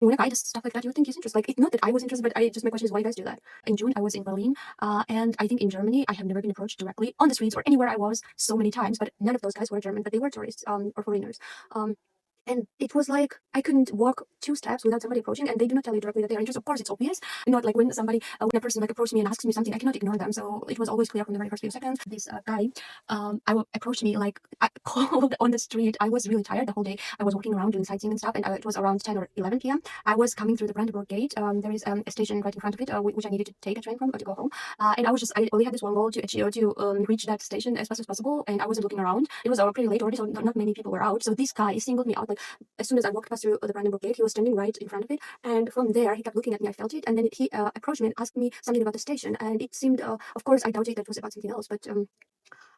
when a guy does stuff like that, you would think he's interested. Like, it's not that I was interested, but my question is, why do you guys do that? In June, I was in Berlin, and I think in Germany, I have never been approached directly on the streets or anywhere I was so many times, but none of those guys were German, but they were tourists, or foreigners. Um, and it was like I couldn't walk 2 steps without somebody approaching, and they do not tell you directly that they are interested. Of course, it's obvious. Not like when when a person like approaches me and asks me something, I cannot ignore them. So it was always clear from the very first few seconds. This guy, approached me like I called on the street. I was really tired the whole day. I was walking around doing sightseeing and stuff, and it was around 10 or 11 p.m. I was coming through the Brandenburg Gate. There is a station right in front of it, which I needed to take a train from or to go home. And I only had this one goal to reach that station as fast as possible, and I wasn't looking around. It was pretty late already, so not many people were out. So this guy singled me out. Like, as soon as I walked past through the Brandenburg Gate, he was standing right in front of it, and from there he kept looking at me. I felt it, and then he approached me and asked me something about the station, and it seemed, of course, I doubted that was about something else, but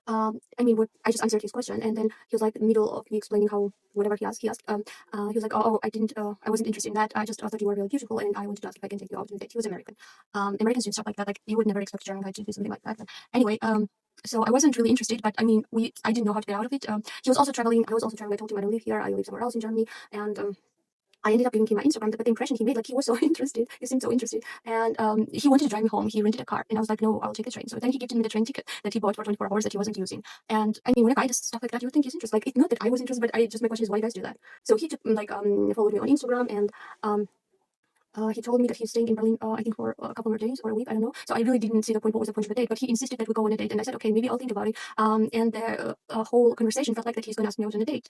I just answered his question, and then he was like in the middle of me explaining how whatever he asked, he was like, I didn't, I wasn't interested in that. I just thought you were really beautiful, and I wanted to ask if I can take you out on a date. He was American. Americans do stuff like that. Like, you would never expect a German guy to do something like that. But anyway, so I wasn't really interested, but I mean, I didn't know how to get out of it. He was also traveling. I was also traveling. I told him I don't live here. I live somewhere else in Germany, and I ended up giving him my Instagram, but the impression he made, like, he was so interested. He seemed so interested. And he wanted to drive me home. He rented a car. And I was like, no, I'll take the train. So then he gave me the train ticket that he bought for 24 hours that he wasn't using. And I mean, when a guy does stuff like that, you would think he's interested. Like, it's not that I was interested, but my question is, why do you guys do that? So he took, followed me on Instagram, and he told me that he's staying in Berlin, I think for a couple more days or a week, I don't know. So I really didn't see the point. What was the point of the date? But he insisted that we go on a date, and I said, okay, maybe I'll think about it. And the whole conversation felt like that he's going to ask me out on a date.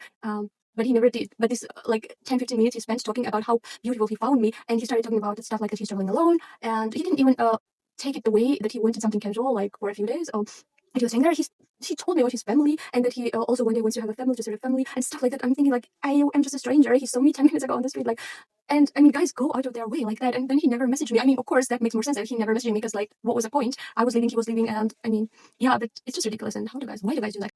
But he never did. But this, like, 10-15 minutes he spent talking about how beautiful he found me, and he started talking about stuff like that he's traveling alone, and he didn't even take it the way that he wanted something casual, like for a few days. He was saying there, he told me about his family, and that he also one day wants to have a family, to start a family, and stuff like that. I'm thinking, like, I am just a stranger. He saw me 10 minutes ago on the street, like, and I mean, guys go out of their way like that, and then he never messaged me. I mean, of course, that makes more sense that he never messaged me, because, like, what was the point? I was leaving, he was leaving, and I mean, yeah, but it's just ridiculous. And why do guys do that?